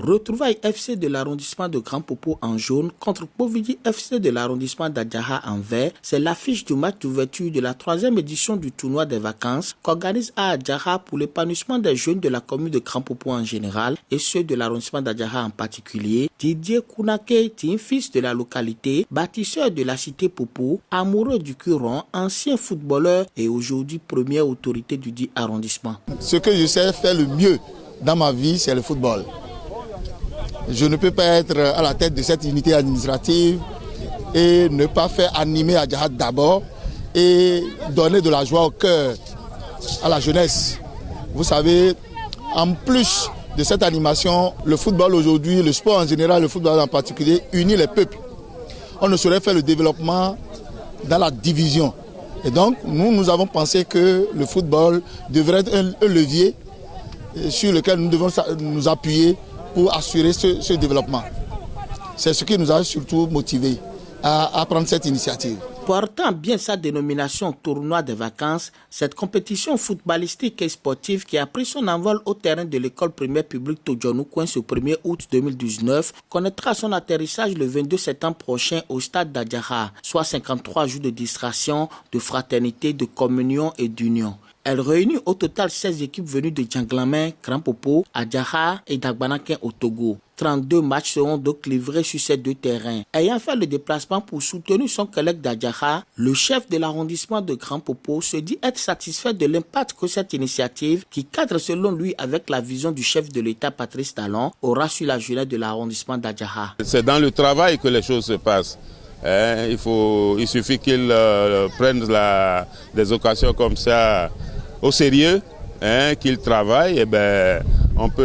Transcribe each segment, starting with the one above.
Retrouvailles FC de l'arrondissement de Grand Popo en jaune contre Povidi FC de l'arrondissement d'Adjaha en vert. C'est l'affiche du match d'ouverture de la 3e édition du tournoi des vacances qu'organise à Adjaha pour l'épanouissement des jeunes de la commune de Grand Popo en général et ceux de l'arrondissement d'Adjaha en particulier. Didier Kounake est un fils de la localité, bâtisseur de la cité Popo, amoureux du Curon, ancien footballeur et aujourd'hui première autorité du dit arrondissement. Ce que je sais faire le mieux dans ma vie, c'est le football. Je ne peux pas être à la tête de cette unité administrative et ne pas faire animer Adjaha d'abord et donner de la joie au cœur à la jeunesse. Vous savez, en plus de cette animation, le football aujourd'hui, le sport en général, le football en particulier, unit les peuples. On ne saurait faire le développement dans la division. Et donc, nous avons pensé que le football devrait être un levier sur lequel nous devons nous appuyer pour assurer ce développement. C'est ce qui nous a surtout motivés à prendre cette initiative. Portant bien sa dénomination tournoi des vacances, cette compétition footballistique et sportive qui a pris son envol au terrain de l'école primaire publique Todjonou Coin ce 1er août 2019 connaîtra son atterrissage le 22 septembre prochain au stade d'Adjaha, soit 53 jours de distraction, de fraternité, de communion et d'union. Elle réunit au total 16 équipes venues de Djanglamin, Grand Popo, Adjaha et Dagbanakin au Togo. 32 matchs seront donc livrés sur ces deux terrains. Ayant fait le déplacement pour soutenir son collègue d'Adjaha, le chef de l'arrondissement de Grand Popo se dit être satisfait de l'impact que cette initiative, qui cadre selon lui avec la vision du chef de l'État Patrice Talon, aura sur la jeunesse de l'arrondissement d'Adjaha. C'est dans le travail que les choses se passent. Il suffit qu'ils prennent des occasions comme ça au sérieux, qu'ils travaillent, et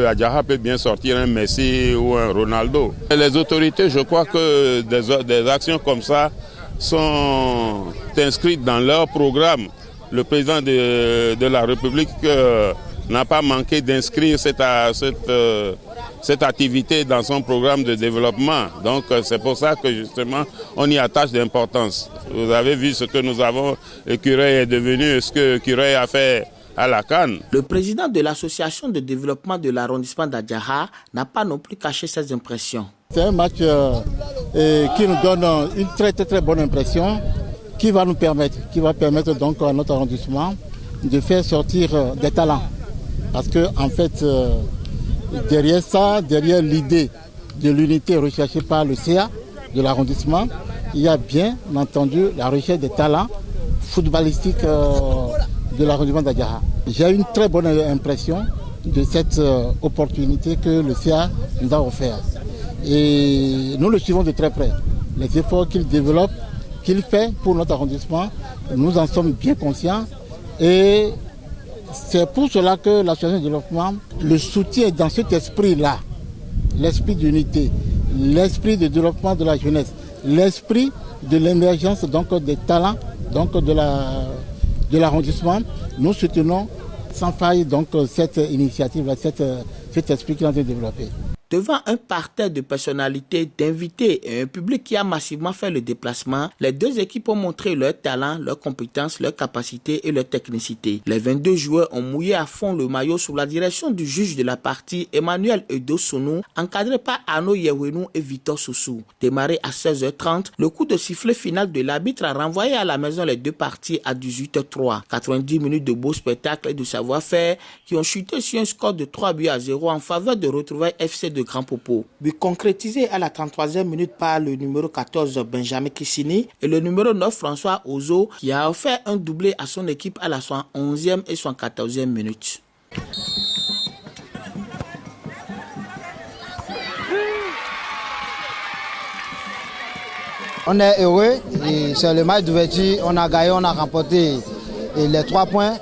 Adjaha peut bien sortir un Messi ou un Ronaldo. Et les autorités, je crois que des actions comme ça sont inscrites dans leur programme. Le président de la République n'a pas manqué d'inscrire cette activité dans son programme de développement. Donc c'est pour ça que justement on y attache d'importance. Vous avez vu ce que nous avons, Curey est devenu, ce que Curey a fait à la Cannes. Le président de l'association de développement de l'arrondissement d'Adjaha n'a pas non plus caché ses impressions. C'est un match qui nous donne une très bonne impression qui va permettre donc à notre arrondissement de faire sortir des talents. Parce que en fait, derrière l'idée de l'unité recherchée par le CA de l'arrondissement, il y a bien entendu la recherche des talents footballistiques de l'arrondissement d'Adjaha. J'ai une très bonne impression de cette opportunité que le CA nous a offert. Et nous le suivons de très près. Les efforts qu'il développe, qu'il fait pour notre arrondissement, nous en sommes bien conscients. Et c'est pour cela que l'association de développement le soutient dans cet esprit-là, l'esprit d'unité, l'esprit de développement de la jeunesse, l'esprit de l'émergence donc des talents donc de l'arrondissement. Nous soutenons sans faille donc cette initiative, cet esprit qui est en train de développer. Devant un parterre de personnalités, d'invités et un public qui a massivement fait le déplacement, les deux équipes ont montré leur talent, leurs compétences, leurs capacités et leur technicité. Les 22 joueurs ont mouillé à fond le maillot sous la direction du juge de la partie, Emmanuel Edo-Sonou, encadré par Arnaud Yewenou et Victor Soussou. Démarré à 16h30, le coup de sifflet final de l'arbitre a renvoyé à la maison les deux parties à 18h03. 90 minutes de beau spectacle et de savoir-faire qui ont chuté sur un score de 3-0 en faveur de Retrouvailles FC de Grand Popo. But concrétisé à la 33e minute par le numéro 14 Benjamin Kissini et le numéro 9 François Ozo qui a offert un doublé à son équipe à la 111e et 114e minute. On est heureux, c'est le match d'ouverture, on a gagné, on a remporté les 3 points.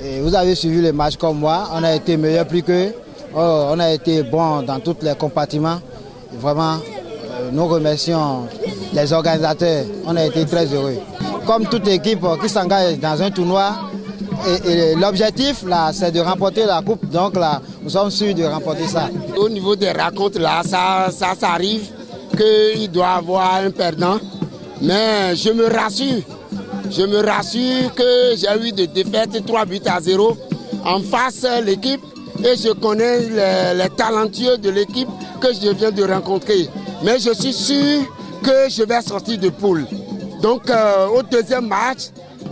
Et vous avez suivi le match comme moi, on a été meilleur plus qu'eux. On a été bon dans tous les compartiments. Vraiment, nous remercions les organisateurs. On a été très heureux. Comme toute équipe qui s'engage dans un tournoi, et l'objectif là, c'est de remporter la coupe. Donc là, nous sommes sûrs de remporter ça. Au niveau des racontes là, ça arrive qu'il doit y avoir un perdant. Mais je me rassure que j'ai eu des défaites 3-0. En face, l'équipe et je connais les talentueux de l'équipe que je viens de rencontrer. Mais je suis sûr que je vais sortir de poule. Donc au deuxième match,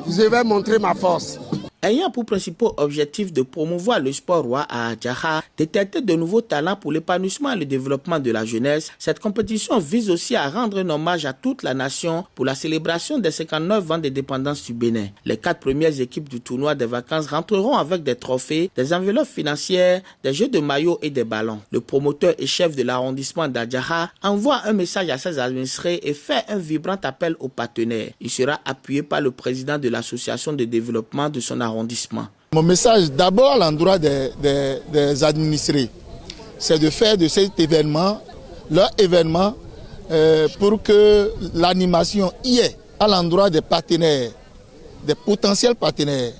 je vais montrer ma force. Ayant pour principal objectif de promouvoir le sport roi à Adjaha, détecter de nouveaux talents pour l'épanouissement et le développement de la jeunesse, cette compétition vise aussi à rendre un hommage à toute la nation pour la célébration des 59 ans d'indépendance du Bénin. Les 4 premières équipes du tournoi des vacances rentreront avec des trophées, des enveloppes financières, des jeux de maillots et des ballons. Le promoteur et chef de l'arrondissement d'Adjaha envoie un message à ses administrés et fait un vibrant appel aux partenaires. Il sera appuyé par le président de l'association de développement de son arrondissement. Mon message d'abord à l'endroit des administrés, c'est de faire de cet événement leur événement pour que l'animation y ait à l'endroit des partenaires, des potentiels partenaires.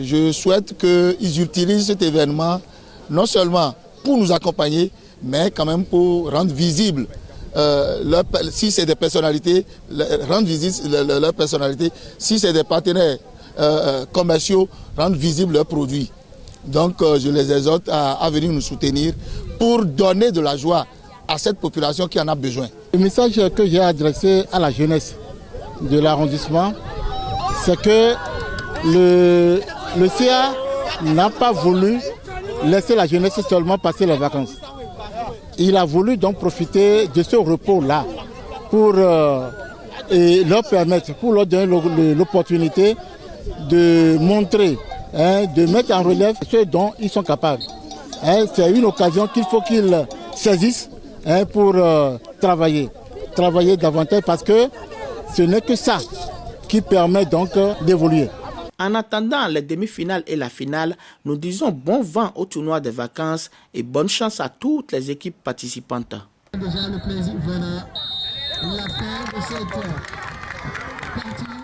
Je souhaite qu'ils utilisent cet événement non seulement pour nous accompagner, mais quand même pour rendre visible, si c'est des personnalités, rendre visible leur personnalité, si c'est des partenaires commerciaux, rendre visibles leurs produits. Donc je les exhorte à venir nous soutenir pour donner de la joie à cette population qui en a besoin. Le message que j'ai adressé à la jeunesse de l'arrondissement, c'est que le CA n'a pas voulu laisser la jeunesse seulement passer les vacances. Il a voulu donc profiter de ce repos-là pour leur permettre, pour leur donner l'opportunité de montrer, de mettre en relief ce dont ils sont capables. C'est une occasion qu'il faut qu'ils saisissent pour travailler davantage parce que ce n'est que ça qui permet donc d'évoluer. En attendant les demi-finales et la finale, nous disons bon vent au tournoi des vacances et bonne chance à toutes les équipes participantes. Déjà le plaisir, voilà la fin de cette partie.